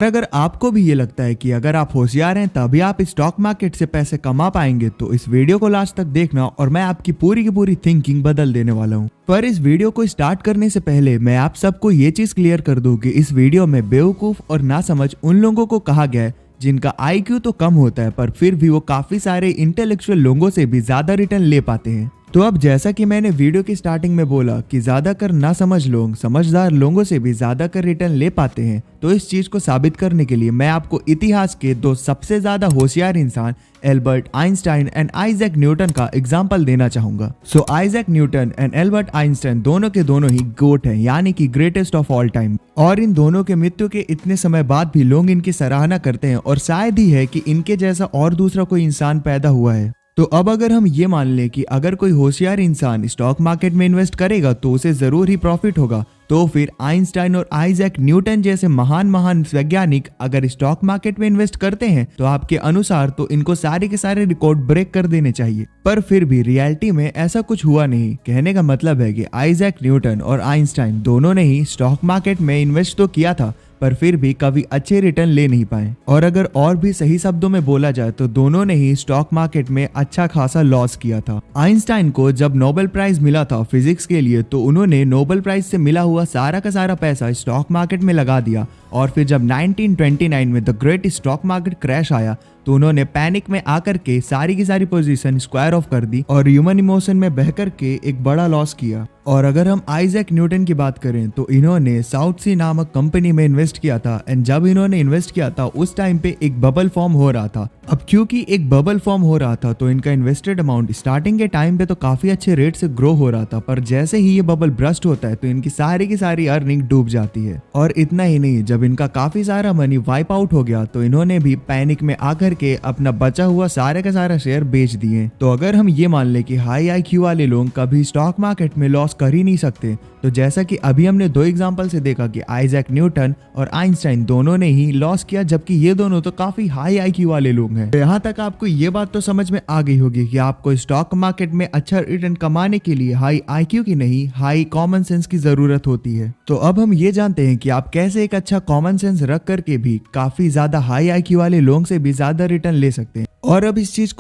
अगर आपको भी ये लगता है कि अगर आप होशियार हैं तभी आप स्टॉक मार्केट से पैसे कमा पाएंगे तो इस वीडियो को लास्ट तक देखना और मैं आपकी पूरी की पूरी थिंकिंग बदल देने वाला हूँ। पर इस वीडियो को स्टार्ट करने से पहले मैं आप सबको ये चीज क्लियर कर दूं कि इस वीडियो में बेवकूफ और नासमझ उन लोगों को कहा गया है जिनका IQ तो कम होता है पर फिर भी वो काफी सारे इंटेलेक्चुअल लोगों से भी ज्यादा रिटर्न ले पाते हैं। तो अब जैसा कि मैंने वीडियो की स्टार्टिंग में बोला कि ज्यादातर ना समझ लोग समझदार लोगों से भी ज्यादा कर रिटर्न ले पाते हैं, तो इस चीज को साबित करने के लिए मैं आपको इतिहास के दो सबसे ज्यादा होशियार इंसान Albert Einstein and Isaac Newton का एग्जाम्पल देना चाहूंगा। So Isaac Newton and Albert Einstein दोनों के दोनों ही गोट हैं, यानी कि ग्रेटेस्ट ऑफ ऑल टाइम। और इन दोनों के मृत्यु के इतने समय बाद भी लोग इनकी सराहना करते हैं और शायद ही है कि इनके जैसा और दूसरा कोई इंसान पैदा हुआ है। तो अब अगर हम ये मान लें कि अगर कोई होशियार इंसान स्टॉक मार्केट में इन्वेस्ट करेगा तो उसे जरूर ही प्रॉफिट होगा, तो फिर आइंस्टाइन और आइजैक न्यूटन जैसे महान वैज्ञानिक अगर स्टॉक मार्केट में इन्वेस्ट करते हैं तो आपके अनुसार तो इनको सारे के सारे रिकॉर्ड ब्रेक कर देने चाहिए। पर फिर भी रियलिटी में ऐसा कुछ हुआ नहीं। कहने का मतलब है कि आइजैक न्यूटन और आइंस्टाइन दोनों ने ही स्टॉक मार्केट में इन्वेस्ट तो किया था पर फिर भी कभी अच्छे रिटर्न ले नहीं पाए। और अगर और भी सही शब्दों में बोला जाए तो दोनों ने ही स्टॉक मार्केट में अच्छा खासा लॉस किया था। आइंस्टाइन को जब नोबेल प्राइज मिला था फिजिक्स के लिए तो उन्होंने नोबेल प्राइज से मिला हुआ सारा का सारा पैसा स्टॉक मार्केट में लगा दिया, और फिर जब 1929 में the great stock market crash आया तो उन्होंने पैनिक में आकर के सारी की सारी पोजीशन स्क्वायर ऑफ कर दी और ह्यूमन इमोशन में बहकर के एक बड़ा लॉस किया। और अगर हम आइजैक न्यूटन की बात करें तो इन्होंने साउथ सी नामक कंपनी में इन्वेस्ट किया था, एंड जब इन्होंने इन्वेस्ट किया था उस टाइम पे एक बबल फॉर्म हो रहा था। अब क्योंकि एक बबल फॉर्म हो रहा था तो इनका इन्वेस्टेड अमाउंट स्टार्टिंग के टाइम पे तो काफी अच्छे रेट से ग्रो हो रहा था, पर जैसे ही ये बबल ब्रस्ट होता है तो इनकी सारी की सारी अर्निंग डूब जाती है। और इतना ही नहीं, जब इनका काफी सारा मनी वाइप आउट हो गया तो इन्होंने भी पैनिक में आकर के अपना बचा हुआ सारे का सारा शेयर बेच दिए। तो अगर हम ये मान ले कि हाई IQ वाले लोग कभी स्टॉक मार्केट में लॉस कर ही नहीं सकते, तो जैसा कि अभी हमने दो एग्जांपल से देखा कि आइजैक न्यूटन और आइंस्टाइन दोनों ने ही लॉस किया, जबकि ये दोनों तो काफी हाई IQ वाले लोग हैं। तो यहाँ तक आपको ये बात तो समझ में आ गई होगी कि आपको स्टॉक मार्केट में अच्छा रिटर्न कमाने के लिए हाई IQ की नहीं, हाई कॉमन सेंस की जरूरत होती है। तो अब हम ये जानते हैं कि आप कैसे एक अच्छा कॉमन सेंस रख करके भी काफी ज्यादा हाई IQ वाले लोगों से भी ज्यादा रिटर्न ले सकते हैं। और अब इस चीज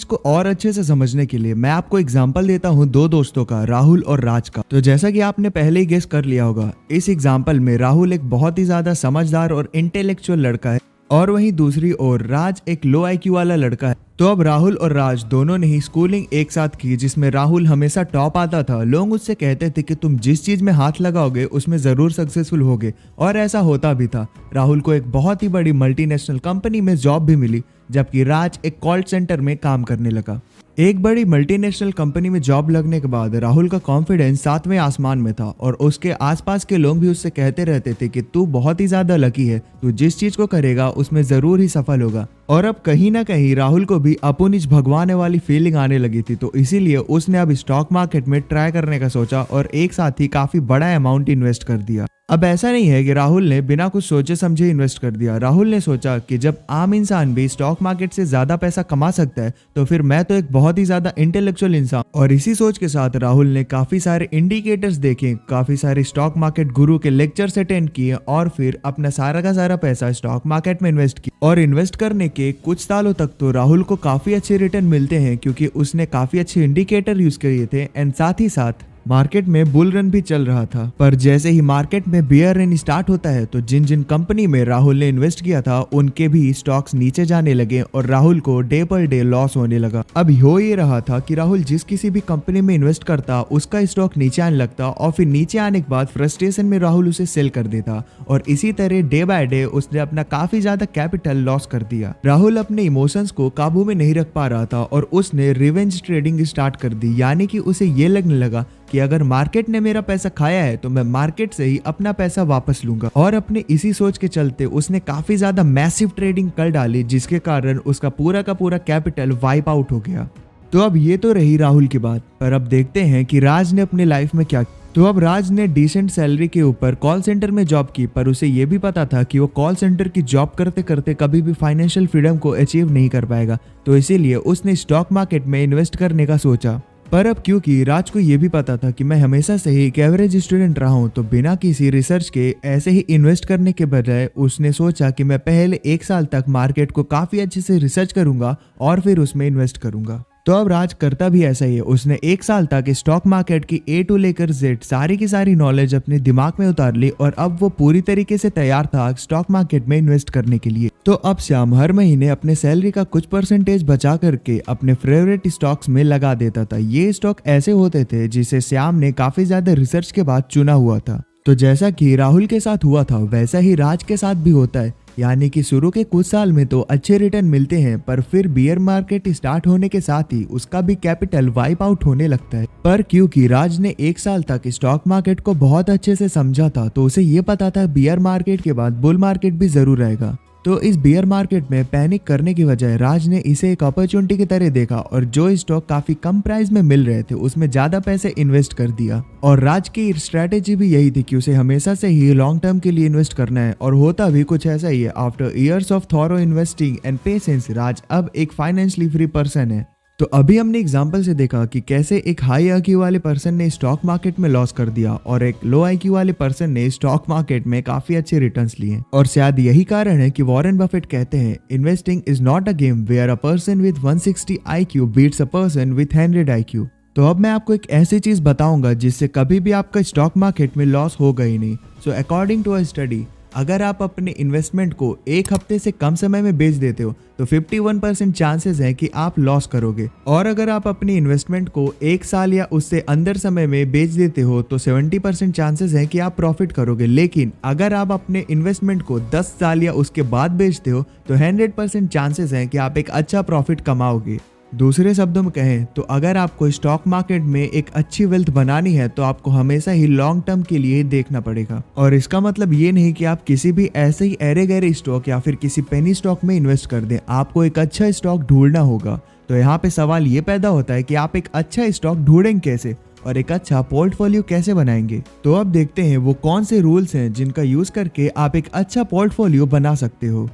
को और अच्छे से समझने के लिए मैं आपको एग्जांपल देता हूँ दो दोस्तों का, राहुल और राज का। तो जैसा कि आपने पहले ही गेस कर लिया होगा, इस एग्जांपल में राहुल एक बहुत ही ज्यादा समझदार और इंटेलेक्चुअल लड़का है और वहीं दूसरी ओर राज एक लो IQ वाला लड़का है। तो अब राहुल और राज दोनों ने ही स्कूलिंग एक साथ की, जिसमें राहुल हमेशा टॉप आता था। लोग उससे कहते थे कि तुम जिस चीज में हाथ लगाओगे उसमें जरूर सक्सेसफुल होगे, और ऐसा होता भी था। राहुल को एक बहुत ही बड़ी मल्टीनेशनल कंपनी में जॉब भी मिली, जबकि राज एक कॉल सेंटर में काम करने लगा। एक बड़ी मल्टीनेशनल कंपनी में जॉब लगने के बाद राहुल का कॉन्फिडेंस 7वें आसमान में था, और उसके आसपास के लोग भी उससे कहते रहते थे कि तू बहुत ही ज्यादा लकी है, तू जिस चीज को करेगा उसमें जरूर ही सफल होगा। और अब कहीं ना कहीं राहुल को भी अपुनिज भगवाने वाली फीलिंग आने लगी थी, तो इसीलिए उसने अब स्टॉक मार्केट में ट्राई करने का सोचा और एक साथ ही काफी बड़ा अमाउंट इन्वेस्ट कर दिया। अब ऐसा नहीं है कि राहुल ने बिना कुछ सोचे समझे इन्वेस्ट कर दिया। राहुल ने सोचा कि जब आम इंसान भी स्टॉक मार्केट से ज्यादा पैसा कमा सकता है तो फिर मैं तो एक बहुत ही ज्यादा इंटेलेक्चुअल इंसान। और इसी सोच के साथ राहुल ने काफी सारे इंडिकेटर्स देखे, काफी सारे स्टॉक मार्केट गुरु के लेक्चर्स अटेंड किए और फिर अपना सारा का सारा पैसा स्टॉक मार्केट में इन्वेस्ट किया। और इन्वेस्ट करने के कुछ सालों तक तो राहुल को काफी अच्छे रिटर्न मिलते हैं, क्योंकि उसने काफी अच्छे इंडिकेटर यूज किए थे, एंड साथ ही साथ मार्केट में बुल रन भी चल रहा था। पर जैसे ही मार्केट में बियर रन स्टार्ट होता है तो जिन जिन कंपनी में राहुल ने इन्वेस्ट किया था उनके भी स्टॉक्स नीचे जाने लगे और राहुल को डे पर डे लॉस होने लगा। अब हो ये रहा था कि राहुल जिस किसी भी कंपनी में इन्वेस्ट करता उसका स्टॉक नीचे आने लगता, और फिर नीचे आने के बाद फ्रस्ट्रेशन में राहुल उसे सेल कर देता, और इसी तरह डे बाय डे उसने अपना काफी ज्यादा कैपिटल लॉस कर दिया। राहुल अपने इमोशंस को काबू में नहीं रख पा रहा था और उसने रिवेंज ट्रेडिंग स्टार्ट कर दी, यानी कि उसे ये लगने लगा कि अगर मार्केट ने मेरा पैसा खाया है तो मैं मार्केट से ही अपना पैसा वापस लूंगा। और अपने इसी सोच के चलते उसने काफी ज्यादा मैसिव ट्रेडिंग कर डाली, जिसके कारण उसका पूरा का पूरा कैपिटल वाइप आउट हो गया। तो अब ये तो रही राहुल की बात, पर अब देखते हैं कि राज ने अपनी लाइफ में क्या। तो अब राज ने डिसेंट सैलरी के ऊपर कॉल सेंटर में जॉब की, पर उसे ये भी पता था कि वो कॉल सेंटर की जॉब करते करते कभी भी फाइनेंशियल फ्रीडम को अचीव नहीं कर पाएगा, तो इसीलिए उसने स्टॉक मार्केट में इन्वेस्ट करने का सोचा। पर अब क्योंकि राज को ये भी पता था कि मैं हमेशा से ही एक एवरेज स्टूडेंट रहा हूँ, तो बिना किसी रिसर्च के ऐसे ही इन्वेस्ट करने के बजाय उसने सोचा कि मैं पहले 1 साल तक मार्केट को काफी अच्छे से रिसर्च करूंगा और फिर उसमें इन्वेस्ट करूंगा। तो अब राज करता भी ऐसा ही है। उसने 1 साल तक स्टॉक मार्केट की ए टू लेकर जेड सारी की सारी नॉलेज अपने दिमाग में उतार ली और अब वो पूरी तरीके से तैयार था स्टॉक मार्केट में इन्वेस्ट करने के लिए। तो अब श्याम हर महीने अपने सैलरी का कुछ परसेंटेज बचा करके अपने फेवरेट स्टॉक्स में लगा देता था। ये स्टॉक ऐसे होते थे जिसे श्याम ने काफी ज्यादा रिसर्च के बाद चुना हुआ था। तो जैसा कि राहुल के साथ हुआ था वैसा ही राज के साथ भी होता है, यानी कि शुरू के कुछ साल में तो अच्छे रिटर्न मिलते हैं, पर फिर बियर मार्केट स्टार्ट होने के साथ ही उसका भी कैपिटल वाइप आउट होने लगता है। पर क्योंकि राज ने 1 साल तक स्टॉक मार्केट को बहुत अच्छे से समझा था, तो उसे ये पता था बियर मार्केट के बाद बुल मार्केट भी जरूर आएगा। तो इस बियर मार्केट में पैनिक करने की बजाय राज ने इसे एक अपॉर्चुनिटी की तरह देखा और जो स्टॉक काफी कम प्राइस में मिल रहे थे उसमें ज्यादा पैसे इन्वेस्ट कर दिया। और राज की स्ट्रैटेजी भी यही थी कि उसे हमेशा से ही लॉन्ग टर्म के लिए इन्वेस्ट करना है, और होता भी कुछ ऐसा ही है। After years of thorough investing and patience, Raj अब एक फाइनेंशियली फ्री पर्सन है। तो अभी हमने एग्जाम्पल से देखा कि कैसे एक हाई आईक्यू वाले पर्सन ने स्टॉक मार्केट में लॉस कर दिया और एक लो आईक्यू वाले पर्सन ने स्टॉक मार्केट में काफी अच्छे रिटर्न्स लिए। और शायद यही कारण है कि वॉरेन बफेट कहते हैं, investing is not a game where a person with 160 IQ beats a person with 100 IQ। तो अब मैं आपको एक ऐसी चीज बताऊंगा जिससे कभी भी आपका स्टॉक मार्केट में लॉस होगा ही नहीं। So according to a study, अगर आप अपने इन्वेस्टमेंट को 1 हफ्ते से कम समय में बेच देते हो तो 51% चांसेस है कि आप लॉस करोगे, और अगर आप अपनी इन्वेस्टमेंट को 1 साल या उससे अंदर समय में बेच देते हो तो 70% चांसेस है कि आप प्रॉफिट करोगे। लेकिन अगर आप अपने इन्वेस्टमेंट को 10 साल या उसके बाद बेचते हो तो 100% चांसेस है कि आप एक अच्छा प्रॉफिट कमाओगे। दूसरे शब्दों में कहें तो अगर आपको स्टॉक मार्केट में एक अच्छी वेल्थ बनानी है तो आपको हमेशा ही लॉन्ग टर्म के लिए देखना पड़ेगा। और इसका मतलब ये नहीं कि आप किसी भी ऐसे ही अरे गहरे स्टॉक या फिर किसी पेनी स्टॉक में इन्वेस्ट कर दें। आपको एक अच्छा स्टॉक ढूंढना होगा। तो यहाँ पे सवाल ये पैदा होता है कि आप एक अच्छा स्टॉक ढूंढेंगे कैसे और एक अच्छा पोर्टफोलियो कैसे बनाएंगे। तो अब देखते हैं वो कौन से रूल्स हैं जिनका यूज करके आप एक अच्छा पोर्टफोलियो बना सकते हो।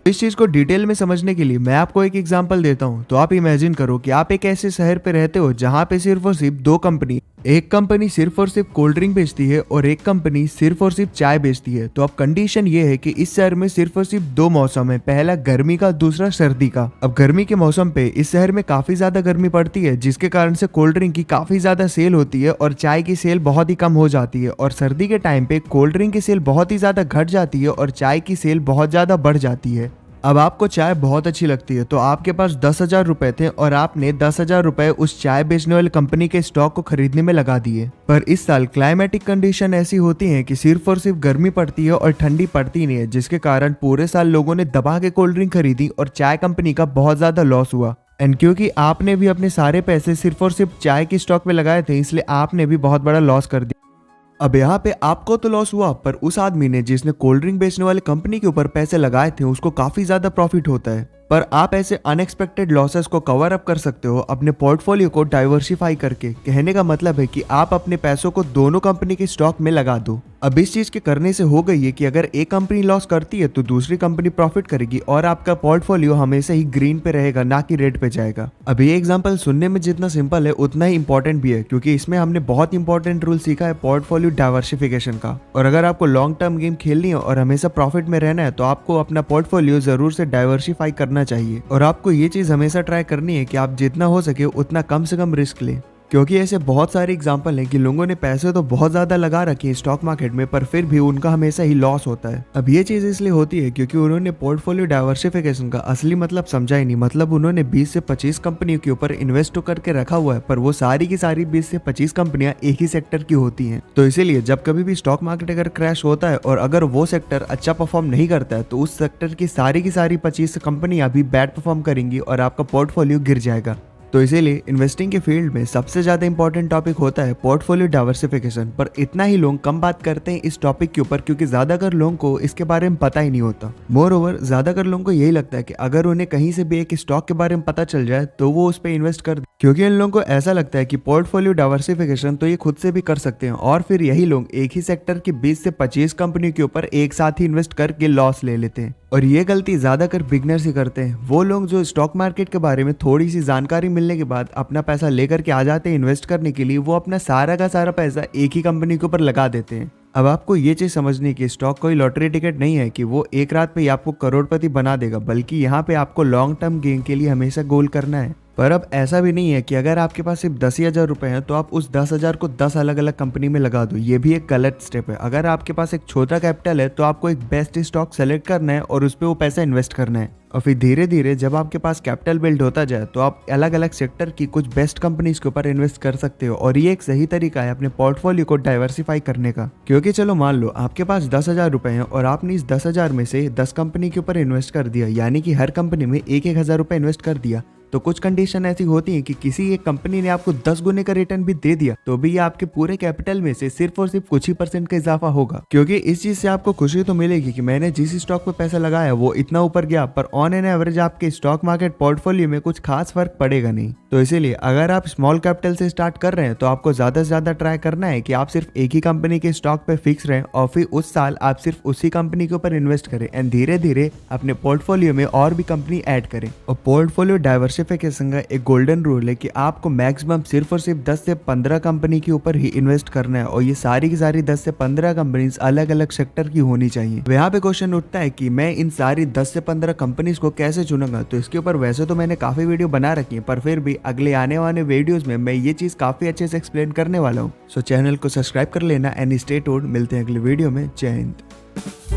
इस चीज को डिटेल में समझने के लिए मैं आपको एक एग्जांपल देता हूं। तो आप इमेजिन करो कि आप एक ऐसे शहर पे रहते हो जहां पे सिर्फ और सिर्फ 2 कंपनी, एक कंपनी सिर्फ और सिर्फ कोल्ड ड्रिंक बेचती है और एक कंपनी सिर्फ और सिर्फ चाय बेचती है। तो अब कंडीशन ये है कि इस शहर में सिर्फ और सिर्फ 2 मौसम है, पहला गर्मी का, दूसरा सर्दी का। अब गर्मी के मौसम पे इस शहर में काफी ज्यादा गर्मी पड़ती है, जिसके कारण से कोल्ड ड्रिंक की काफी ज्यादा सेल होती है और चाय की सेल बहुत ही कम हो जाती है। और सर्दी के टाइम पे कोल्ड ड्रिंक की सेल बहुत ही ज्यादा घट जाती है और चाय की सेल बहुत ज्यादा बढ़ जाती है। अब आपको चाय बहुत अच्छी लगती है, तो आपके पास 10,000 रुपए थे और आपने 10,000 रुपए उस चाय बेचने वाली कंपनी के स्टॉक को खरीदने में लगा दिए। पर इस साल क्लाइमेटिक कंडीशन ऐसी होती है कि सिर्फ और सिर्फ गर्मी पड़ती है और ठंडी पड़ती नहीं है, जिसके कारण पूरे साल लोगों ने दबा के कोल्ड ड्रिंक खरीदी और चाय कंपनी का बहुत ज्यादा लॉस हुआ। एंड क्योंकि आपने भी अपने सारे पैसे सिर्फ और सिर्फ चाय की स्टॉक में लगाए थे, इसलिए आपने भी बहुत बड़ा लॉस कर दिया। अब यहाँ पे आपको तो लॉस हुआ, पर उस आदमी ने जिसने कोल्ड ड्रिंक बेचने वाली कंपनी के ऊपर पैसे लगाए थे उसको काफी ज्यादा प्रॉफिट होता है। पर आप ऐसे अनएक्सपेक्टेड लॉसेस को कवर अप कर सकते हो अपने पोर्टफोलियो को डाइवर्सिफाई करके। कहने का मतलब है कि आप अपने पैसों को दोनों कंपनी के स्टॉक में लगा दो। अब इस चीज के करने से हो गई है कि अगर एक कंपनी लॉस करती है तो दूसरी कंपनी प्रॉफिट करेगी और आपका पोर्टफोलियो हमेशा ही ग्रीन पे रहेगा, ना कि रेड पे जाएगा। अब ये एग्जांपल सुनने में जितना सिंपल है उतना ही इंपॉर्टेंट भी है, क्योंकि इसमें हमने बहुत इंपॉर्टेंट रूल सीखा है पोर्टफोलियो डाइवर्सिफिकेशन का। और अगर आपको लॉन्ग टर्म गेम खेलनी है और हमेशा प्रॉफिट में रहना है तो आपको अपना पोर्टफोलियो जरूर से डाइवर्सिफाई करना चाहिए। और आपको ये चीज हमेशा ट्राई करनी है कि आप जितना हो सके उतना कम से कम रिस्क लें, क्योंकि ऐसे बहुत सारे एग्जाम्पल हैं कि लोगों ने पैसे तो बहुत ज्यादा लगा रखे हैं स्टॉक मार्केट में, पर फिर भी उनका हमेशा ही लॉस होता है। अब ये चीज इसलिए होती है क्योंकि उन्होंने पोर्टफोलियो डाइवर्सिफिकेशन का असली मतलब समझा ही नहीं। मतलब उन्होंने 20 से 25 कंपनियों के ऊपर इन्वेस्ट करके रखा हुआ है, पर वो सारी की सारी 20 से 25 कंपनियां एक ही सेक्टर की होती हैं। तो इसीलिए जब कभी भी स्टॉक मार्केट अगर क्रैश होता है और अगर वो सेक्टर अच्छा परफॉर्म नहीं करता है तो उस सेक्टर की सारी 25 कंपनियां भी बैड परफॉर्म करेंगी और आपका पोर्टफोलियो गिर जाएगा। तो इसीलिए इन्वेस्टिंग के फील्ड में सबसे ज्यादा इंपॉर्टेंट टॉपिक होता है पोर्टफोलियो डाइवर्सिफिकेशन। पर इतना ही लोग कम बात करते हैं इस टॉपिक के ऊपर, क्योंकि ज्यादातर लोगों को इसके बारे में पता ही नहीं होता। मोर ओवर ज्यादातर लोगों को यही लगता है कि अगर उन्हें कहीं से भी एक स्टॉक के बारे में पता चल जाए तो वो उस पर इन्वेस्ट कर दे, क्योंकि इन लोगों को ऐसा लगता है कि पोर्टफोलियो डाइवर्सिफिकेशन तो ये खुद से भी कर सकते हैं। और फिर यही लोग एक ही सेक्टर की 20 से 25 कंपनियों के ऊपर एक साथ ही इन्वेस्ट करके लॉस ले लेते हैं। और ये गलती ज्यादातर बिगनर्स ही करते हैं। वो लोग जो स्टॉक मार्केट के बारे में थोड़ी सी जानकारी मिलने के बाद अपना पैसा लेकर के आ जाते हैं इन्वेस्ट करने के लिए, वो अपना सारा का सारा पैसा एक ही कंपनी के ऊपर लगा देते हैं। अब आपको ये चीज समझनी है कि स्टॉक कोई लॉटरी टिकट नहीं है कि वो एक रात पे ही आपको करोड़पति बना देगा, बल्कि यहाँ पे आपको लॉन्ग टर्म गेन के लिए हमेशा गोल करना है। पर अब ऐसा भी नहीं है कि अगर आपके पास सिर्फ 10,000 रुपए हैं तो आप उस 10,000 को 10 अलग अलग कंपनी में लगा दो। ये भी एक गलत स्टेप है। अगर आपके पास एक छोटा कैपिटल है तो आपको एक बेस्ट स्टॉक सेलेक्ट करना है और उस पर वो पैसा इन्वेस्ट करना है, और फिर धीरे धीरे जब आपके पास कैपिटल बिल्ड होता जाए तो आप अलग अलग सेक्टर की कुछ बेस्ट कंपनीज के ऊपर इन्वेस्ट कर सकते हो। और ये एक सही तरीका है अपने पोर्टफोलियो को डाइवर्सिफाई करने का। क्योंकि चलो मान लो आपके पास 10,000 रुपए हैं और आपने इस 10,000 में से 10 कंपनी के ऊपर इन्वेस्ट कर दिया, यानी कि हर कंपनी में 1,000 रुपए इन्वेस्ट कर दिया। तो कुछ कंडीशन ऐसी होती हैं कि किसी एक कंपनी ने आपको 10 गुने का रिटर्न भी दे दिया तो भी ये आपके पूरे कैपिटल में से सिर्फ और सिर्फ कुछ ही % का इजाफा होगा। क्योंकि इस चीज से आपको खुशी तो मिलेगी कि मैंने जिस स्टॉक पे पैसा लगाया वो इतना ऊपर गया, पर ऑन एन एवरेज आपके स्टॉक मार्केट पोर्टफोलियो में कुछ खास फर्क पड़ेगा नहीं। तो इसीलिए अगर आप स्मॉल कैपिटल से स्टार्ट कर रहे हैं तो आपको ज्यादा से ज्यादा ट्राई करना है कि आप सिर्फ एक ही कंपनी के स्टॉक पे फिक्स रहें और फिर उस साल आप सिर्फ उसी कंपनी के ऊपर इन्वेस्ट करें एंड धीरे धीरे अपने पोर्टफोलियो में और भी कंपनी ऐड करें। और पोर्टफोलियो डाइवर्सिफिकेशन का एक गोल्डन रूल है कि आपको मैक्सिमम सिर्फ और सिर्फ 10 से 15 कंपनी के ऊपर ही इन्वेस्ट करना है, और ये सारी की सारी 10 से 15 कंपनीज अलग अलग सेक्टर की होनी चाहिए। यहाँ पे क्वेश्चन उठता है कि मैं इन सारी 10 से 15 कंपनीज को कैसे चुनूंगा। तो इसके ऊपर वैसे तो मैंने काफी वीडियो बना रखी है, पर फिर भी अगले आने वाले वीडियोस में मैं ये चीज काफी अच्छे से एक्सप्लेन करने वाला हूँ। सो चैनल को सब्सक्राइब कर लेना एंड स्टे ट्यून्ड। मिलते हैं अगले वीडियो में। जय हिंद।